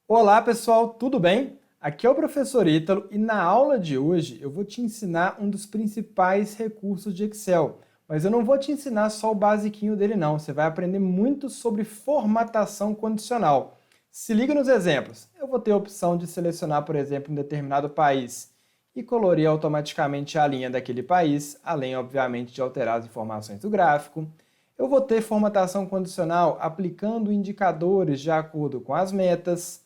Olá pessoal, tudo bem? Aqui é o professor Ítalo e na aula de hoje eu vou te ensinar um dos principais recursos de Excel. Mas eu não vou te ensinar só o basiquinho dele não, você vai aprender muito sobre formatação condicional. Se liga nos exemplos. Eu vou ter a opção de selecionar, por exemplo, um determinado país e colorir automaticamente a linha daquele país, além, obviamente, de alterar as informações do gráfico. Eu vou ter formatação condicional aplicando indicadores de acordo com as metas.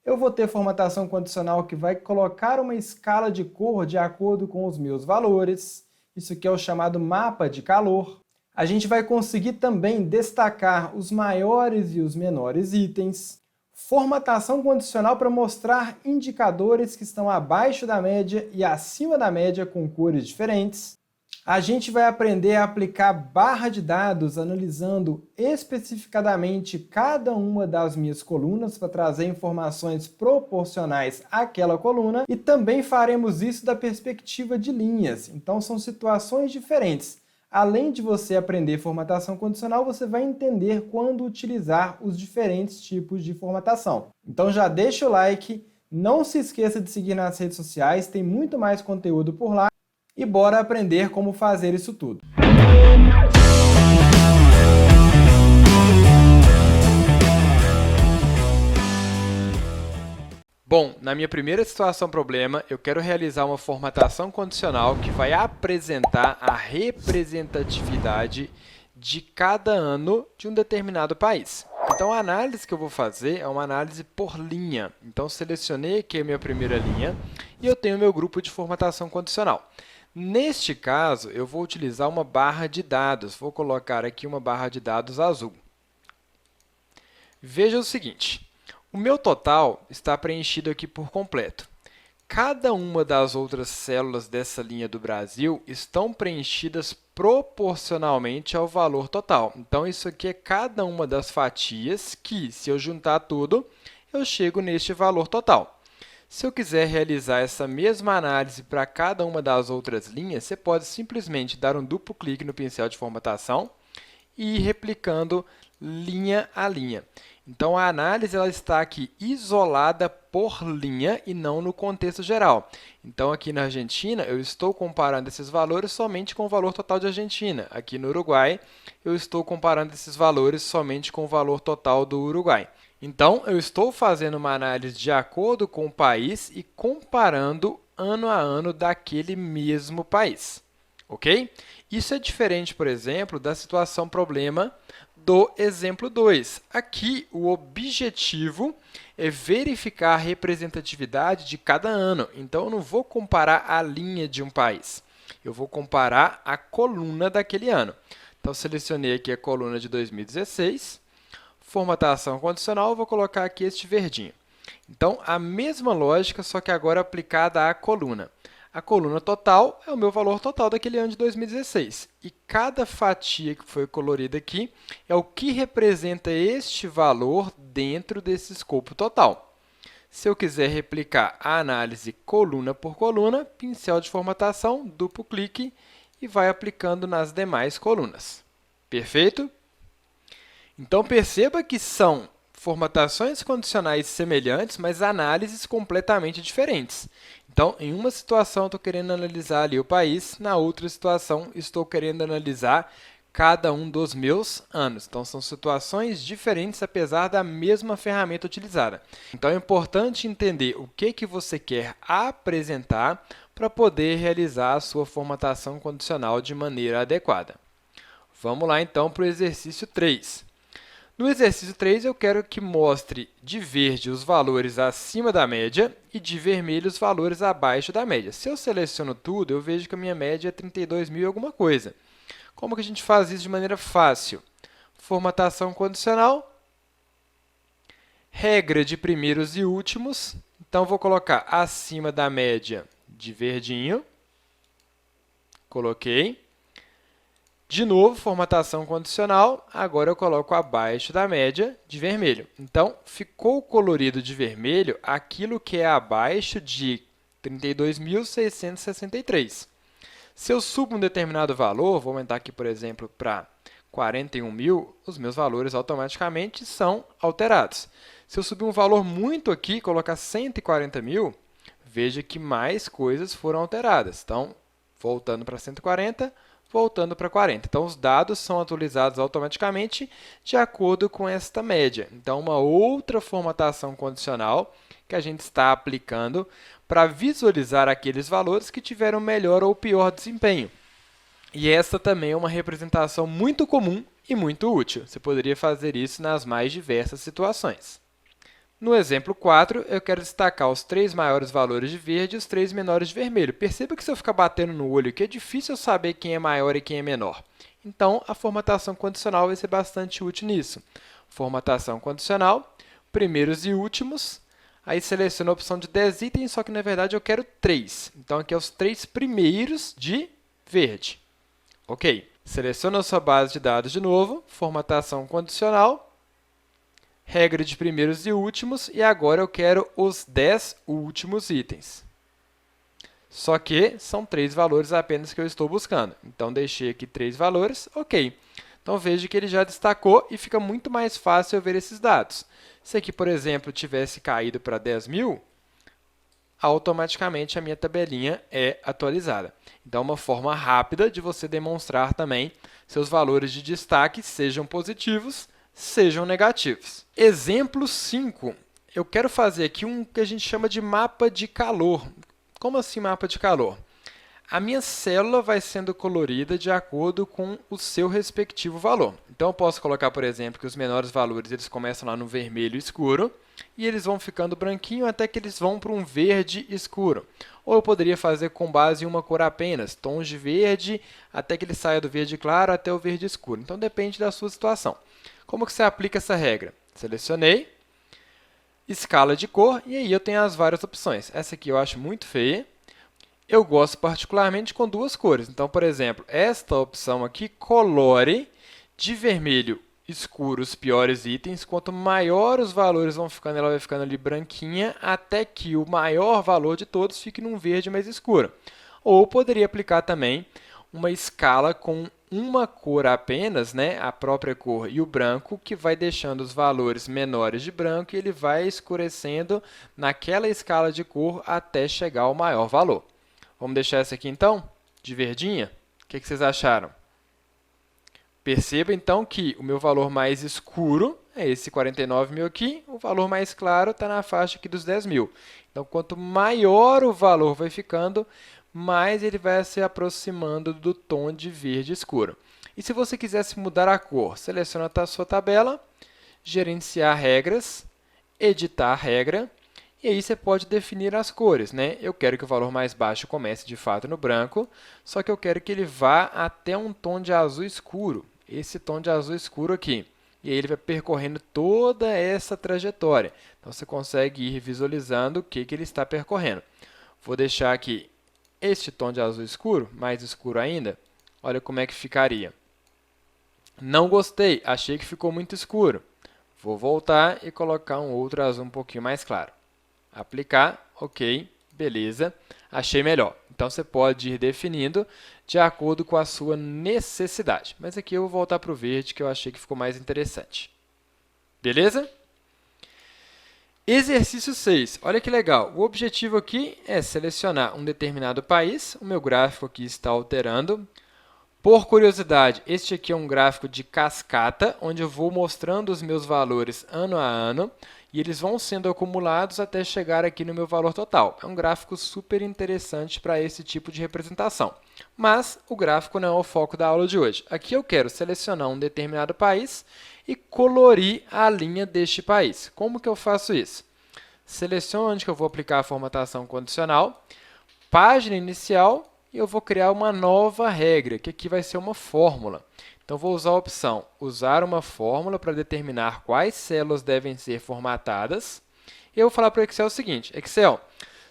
Eu vou ter formatação condicional que vai colocar uma escala de cor de acordo com os meus valores. Isso aqui é o chamado mapa de calor. A gente vai conseguir também destacar os maiores e os menores itens. Formatação condicional para mostrar indicadores que estão abaixo da média e acima da média com cores diferentes. A gente vai aprender a aplicar barra de dados analisando especificadamente cada uma das minhas colunas para trazer informações proporcionais àquela coluna e também faremos isso da perspectiva de linhas. Então são situações diferentes. Além de você aprender formatação condicional, você vai entender quando utilizar os diferentes tipos de formatação. Então já deixa o like, não se esqueça de seguir nas redes sociais, tem muito mais conteúdo por lá. E bora aprender como fazer isso tudo. Bom, na minha primeira situação problema, eu quero realizar uma formatação condicional que vai apresentar a representatividade de cada ano de um determinado país. Então, a análise que eu vou fazer é uma análise por linha. Então, selecionei aqui a minha primeira linha e eu tenho o meu grupo de formatação condicional. Neste caso, eu vou utilizar uma barra de dados. Vou colocar aqui uma barra de dados azul. Veja o seguinte, o meu total está preenchido aqui por completo. Cada uma das outras células dessa linha do Brasil estão preenchidas proporcionalmente ao valor total. Então, isso aqui é cada uma das fatias que, se eu juntar tudo, eu chego neste valor total. Se eu quiser realizar essa mesma análise para cada uma das outras linhas, você pode simplesmente dar um duplo clique no pincel de formatação e ir replicando linha a linha. Então, a análise ela está aqui isolada por linha e não no contexto geral. Então, aqui na Argentina, eu estou comparando esses valores somente com o valor total de Argentina. Aqui no Uruguai, eu estou comparando esses valores somente com o valor total do Uruguai. Então, eu estou fazendo uma análise de acordo com o país e comparando ano a ano daquele mesmo país. Ok? Isso é diferente, por exemplo, da situação problema do exemplo 2. Aqui, o objetivo é verificar a representatividade de cada ano. Então, eu não vou comparar a linha de um país. Eu vou comparar a coluna daquele ano. Então, selecionei aqui a coluna de 2016. Formatação condicional, eu vou colocar aqui este verdinho. Então, a mesma lógica, só que agora aplicada à coluna. A coluna total é o meu valor total daquele ano de 2016. E cada fatia que foi colorida aqui é o que representa este valor dentro desse escopo total. Se eu quiser replicar a análise coluna por coluna, pincel de formatação, duplo clique e vai aplicando nas demais colunas. Perfeito? Então, perceba que são formatações condicionais semelhantes, mas análises completamente diferentes. Então, em uma situação, estou querendo analisar ali o país, na outra situação, estou querendo analisar cada um dos meus anos. Então, são situações diferentes, apesar da mesma ferramenta utilizada. Então, é importante entender o que você quer apresentar para poder realizar a sua formatação condicional de maneira adequada. Vamos lá, então, para o exercício 3. No exercício 3, eu quero que mostre de verde os valores acima da média e de vermelho os valores abaixo da média. Se eu seleciono tudo, eu vejo que a minha média é 32.000 e alguma coisa. Como que a gente faz isso de maneira fácil? Formatação condicional, regra de primeiros e últimos. Então, vou colocar acima da média de verdinho. Coloquei. De novo, formatação condicional, agora eu coloco abaixo da média de vermelho. Então, ficou colorido de vermelho aquilo que é abaixo de 32.663. Se eu subo um determinado valor, vou aumentar aqui, por exemplo, para 41 mil, os meus valores automaticamente são alterados. Se eu subir um valor muito aqui, colocar 140 mil, veja que mais coisas foram alteradas. Então, voltando para 140, voltando para 40. Então, os dados são atualizados automaticamente de acordo com esta média. Então, uma outra formatação condicional que a gente está aplicando para visualizar aqueles valores que tiveram melhor ou pior desempenho. E essa também é uma representação muito comum e muito útil. Você poderia fazer isso nas mais diversas situações. No exemplo 4, eu quero destacar os 3 maiores valores de verde e os 3 menores de vermelho. Perceba que se eu ficar batendo no olho aqui, é difícil eu saber quem é maior e quem é menor. Então, a formatação condicional vai ser bastante útil nisso. Formatação condicional, primeiros e últimos. Aí seleciono a opção de 10 itens, só que na verdade eu quero 3. Então, aqui é os 3 primeiros de verde. Ok. Seleciona a sua base de dados de novo, formatação condicional, regra de primeiros e últimos, e agora eu quero os 10 últimos itens. Só que são 3 valores apenas que eu estou buscando. Então, deixei aqui 3 valores, ok. Então, veja que ele já destacou e fica muito mais fácil eu ver esses dados. Se aqui, por exemplo, tivesse caído para 10 mil, automaticamente a minha tabelinha é atualizada. Então, uma forma rápida de você demonstrar também seus valores de destaque, sejam positivos, sejam negativos. Exemplo 5. Eu quero fazer aqui um que a gente chama de mapa de calor. Como assim mapa de calor? A minha célula vai sendo colorida de acordo com o seu respectivo valor. Então, eu posso colocar, por exemplo, que os menores valores eles começam lá no vermelho escuro e eles vão ficando branquinho até que eles vão para um verde escuro. Ou eu poderia fazer com base em uma cor apenas, tons de verde, até que ele saia do verde claro até o verde escuro. Então, depende da sua situação. Como que você aplica essa regra? Selecionei, escala de cor, e aí eu tenho as várias opções. Essa aqui eu acho muito feia. Eu gosto particularmente com 2 cores. Então, por exemplo, esta opção aqui, colore de vermelho escuro os piores itens. Quanto maior os valores vão ficando, ela vai ficando ali branquinha, até que o maior valor de todos fique num verde mais escuro. Ou poderia aplicar também uma escala com uma cor apenas, né, a própria cor e o branco, que vai deixando os valores menores de branco e ele vai escurecendo naquela escala de cor até chegar ao maior valor. Vamos deixar essa aqui, então, de verdinha? O que vocês acharam? Perceba, então, que o meu valor mais escuro é esse 49 mil aqui, o valor mais claro está na faixa aqui dos 10 mil. Então, quanto maior o valor vai ficando, mais ele vai se aproximando do tom de verde escuro. E se você quisesse mudar a cor, seleciona a sua tabela, gerenciar regras, editar regra, e aí você pode definir as cores, né? Eu quero que o valor mais baixo comece de fato no branco, só que eu quero que ele vá até um tom de azul escuro, esse tom de azul escuro aqui. E aí ele vai percorrendo toda essa trajetória. Então, você consegue ir visualizando o que ele está percorrendo. Vou deixar aqui este tom de azul escuro, mais escuro ainda. Olha como é que ficaria. Não gostei, achei que ficou muito escuro. Vou voltar e colocar um outro azul um pouquinho mais claro. Aplicar, ok, beleza, achei melhor. Então, você pode ir definindo de acordo com a sua necessidade. Mas aqui eu vou voltar para o verde, que eu achei que ficou mais interessante. Beleza? Exercício 6. Olha que legal. O objetivo aqui é selecionar um determinado país. O meu gráfico aqui está alterando. Por curiosidade, este aqui é um gráfico de cascata, onde eu vou mostrando os meus valores ano a ano, e eles vão sendo acumulados até chegar aqui no meu valor total. É um gráfico super interessante para esse tipo de representação. Mas o gráfico não é o foco da aula de hoje. Aqui eu quero selecionar um determinado país e colorir a linha deste país. Como que eu faço isso? Seleciono onde que eu vou aplicar a formatação condicional, página inicial, e eu vou criar uma nova regra, que aqui vai ser uma fórmula. Então, vou usar a opção usar uma fórmula para determinar quais células devem ser formatadas. E eu vou falar para o Excel o seguinte, Excel,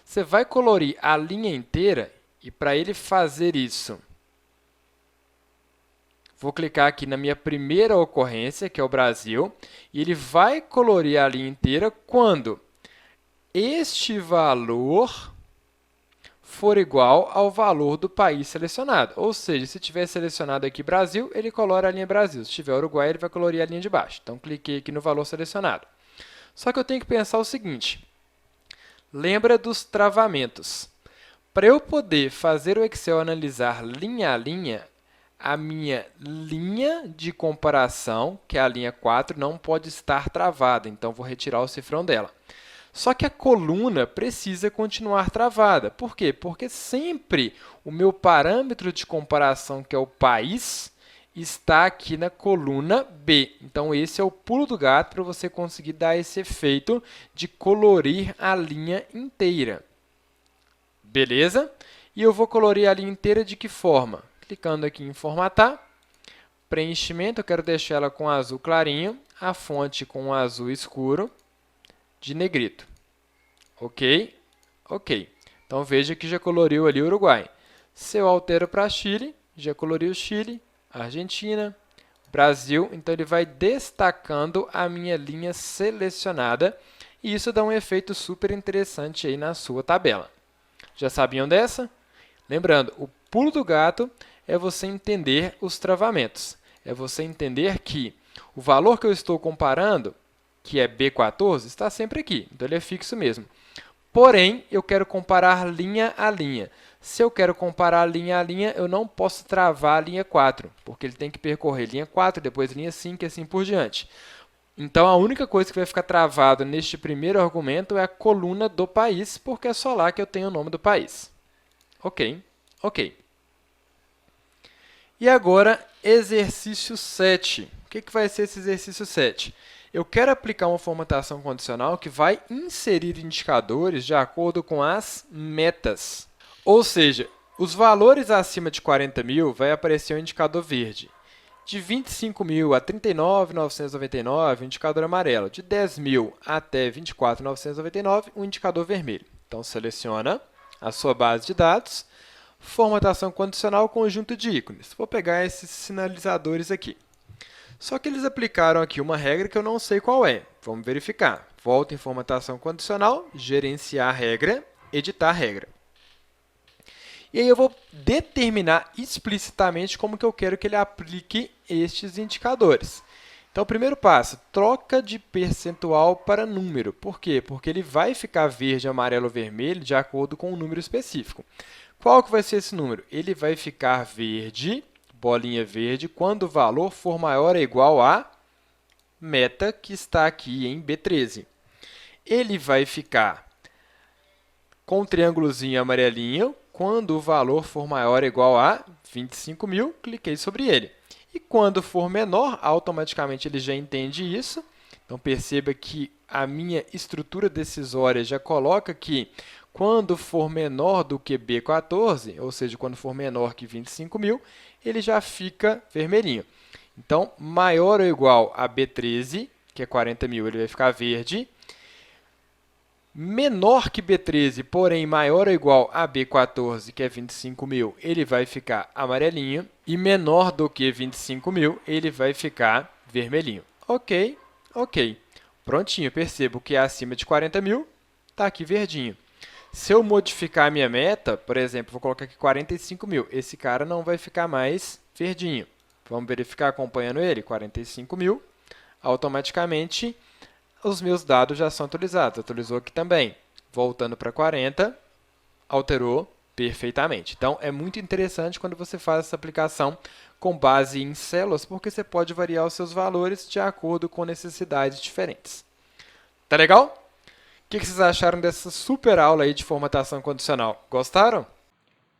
você vai colorir a linha inteira e para ele fazer isso, vou clicar aqui na minha primeira ocorrência, que é o Brasil, e ele vai colorir a linha inteira quando este valor for igual ao valor do país selecionado. Ou seja, se tiver selecionado aqui Brasil, ele colore a linha Brasil. Se tiver Uruguai, ele vai colorir a linha de baixo. Então, cliquei aqui no valor selecionado. Só que eu tenho que pensar o seguinte. Lembra dos travamentos. Para eu poder fazer o Excel analisar linha a linha, a minha linha de comparação, que é a linha 4, não pode estar travada. Então, vou retirar o cifrão dela. Só que a coluna precisa continuar travada. Por quê? Porque sempre o meu parâmetro de comparação, que é o país, está aqui na coluna B. Então, esse é o pulo do gato para você conseguir dar esse efeito de colorir a linha inteira. Beleza? E eu vou colorir a linha inteira de que forma? Clicando aqui em formatar, preenchimento, eu quero deixar ela com azul clarinho, a fonte com azul escuro, de negrito. Ok? Ok. Então, veja que já coloriu ali o Uruguai. Se eu altero para Chile, já coloriu Chile, Argentina, Brasil. Então, ele vai destacando a minha linha selecionada. E isso dá um efeito super interessante aí na sua tabela. Já sabiam dessa? Lembrando, o pulo do gato é você entender os travamentos. É você entender que o valor que eu estou comparando, que é B14, está sempre aqui. Então, ele é fixo mesmo. Porém, eu quero comparar linha a linha. Se eu quero comparar linha a linha, eu não posso travar a linha 4, porque ele tem que percorrer linha 4, depois linha 5 e assim por diante. Então, a única coisa que vai ficar travado neste primeiro argumento é a coluna do país, porque é só lá que eu tenho o nome do país. Ok? Ok. E agora, exercício 7. O que vai ser esse exercício 7? Eu quero aplicar uma formatação condicional que vai inserir indicadores de acordo com as metas. Ou seja, os valores acima de 40.000 vai aparecer um indicador verde. De 25.000 a 39.999, um indicador amarelo. De 10.000 até 24.999, um indicador vermelho. Então, seleciona a sua base de dados, formatação condicional, conjunto de ícones. Vou pegar esses sinalizadores aqui. Só que eles aplicaram aqui uma regra que eu não sei qual é. Vamos verificar. Volta em formatação condicional, gerenciar regra, editar regra. E aí eu vou determinar explicitamente como que eu quero que ele aplique estes indicadores. Então, o primeiro passo, troca de percentual para número. Por quê? Porque ele vai ficar verde, amarelo ou vermelho de acordo com um número específico. Qual que vai ser esse número? Ele vai ficar verde, bolinha verde, quando o valor for maior ou igual a meta, que está aqui em B13. Ele vai ficar com um triângulozinho amarelinho, quando o valor for maior ou igual a 25.000, cliquei sobre ele. E quando for menor, automaticamente ele já entende isso. Então, perceba que a minha estrutura decisória já coloca que quando for menor do que B14, ou seja, quando for menor que 25.000, ele já fica vermelhinho. Então, maior ou igual a B13, que é 40.000, ele vai ficar verde. Menor que B13, porém maior ou igual a B14, que é 25.000, ele vai ficar amarelinho. E menor do que 25.000, ele vai ficar vermelhinho. Ok, ok. Prontinho, percebo que é acima de 40.000, está aqui verdinho. Se eu modificar a minha meta, por exemplo, vou colocar aqui 45.000, esse cara não vai ficar mais verdinho. Vamos verificar acompanhando ele, 45.000, automaticamente os meus dados já são atualizados. Atualizou aqui também. Voltando para 40, alterou perfeitamente. Então, é muito interessante quando você faz essa aplicação com base em células, porque você pode variar os seus valores de acordo com necessidades diferentes. Tá legal? O que vocês acharam dessa super aula aí de formatação condicional? Gostaram?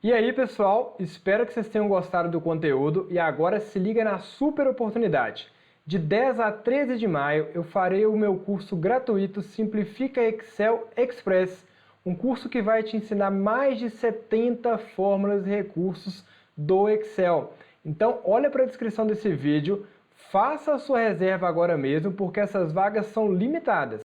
E aí, pessoal, espero que vocês tenham gostado do conteúdo e agora se liga na super oportunidade. De 10 a 13 de maio, eu farei o meu curso gratuito Simplifica Excel Express, um curso que vai te ensinar mais de 70 fórmulas e recursos do Excel. Então, olha para a descrição desse vídeo, faça a sua reserva agora mesmo, porque essas vagas são limitadas.